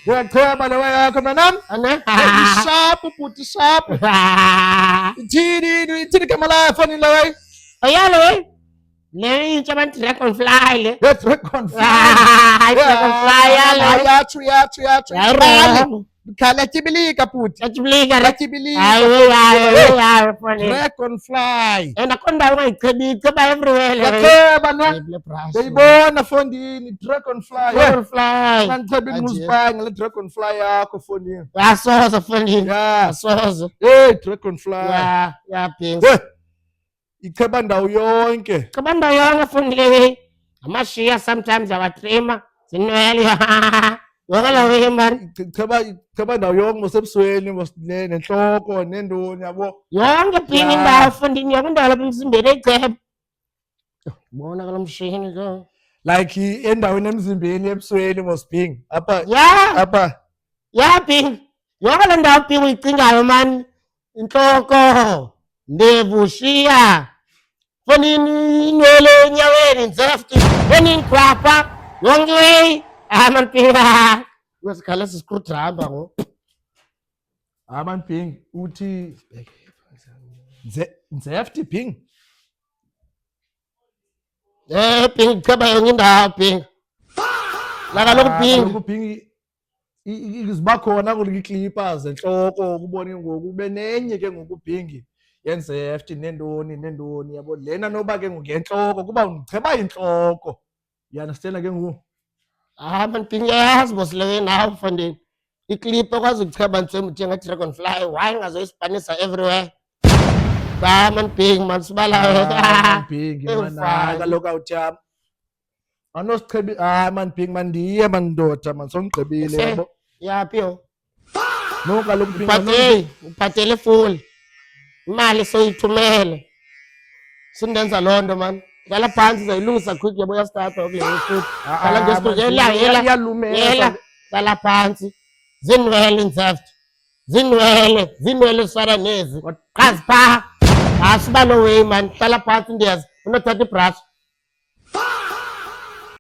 Ngiyacheba lewe yakho manam. Ana. Sharp puti sharp. Ithini igama la phone lewe? Ayalo. Le intsha abantu Dragonfly le. Dragonfly. Dragonfly yalo. Yathi. Khala tibilika puti. Achiblika le. Tibilika. Ayo phone. Dragonfly. And akonda ungayicheba everywhere le. Yacheba no. Deyibona fondini Dragonfly. Dragonfly. Kanchebini nguzibanga le Dragonfly yakho fondini. Yasoza phone. Yasoza. Hey Dragonfly. Ya pink. Icheba ndawo yonke. Kabanda yonke phone le. Amashiya sometimes awatrema. Zinwele. Wakala we man. Cheba ndawo yonke mosebusweni nenhloko nendoni yabo. Yonke phingi indawo fondini yakunda lapha emzimbeni echeba. Bona kala mshini ko. Like endaweni emzimbeni ebusweni mosbing. Apha. Yeah. Apha. Yeah phingi. Yonke le ndawo phingi uyicingayo man. Inhloko. Ndebushiya. Fonini inwele enyaweni nzefti. Fonini kwapa. Yonke. Man phinga. Wesikhala screwdriver ngo. Ping uthi nzefti ping. Ping cheba yonke indawo ping. La kaloku ping. Ping iziba khona kuliklippers enhloko kubona ngoku ube nenye ke ngokuphingi yenzefti nendoni yabo lena noba ke ngokuyenhloko kuba ungicheba inhloko. You understand ke ngoku? Man ping yazi boslewe nawo fondini. Iclip okwazi ukucheba njenga Dragonfly why ngazoyisipanisa everywhere. Man ping man sibala. Ping man kaloku awutyama. Anosichebi man ping man ndiye man ndoda man songqibile yabo. Yaphi yo? No kaloku ping uphathele full. Imali soyithumele. Sindenza lonto man. Dala phansi zayilungisa quick yabo ya start okule futhi. Dala ngesikho yela. Dala phansi. Zinwele nzeft. Zinwele sifana nezi. Qazi pha. Asibalo way man. Dala phansi ndiyazi. Unothatha ibrush.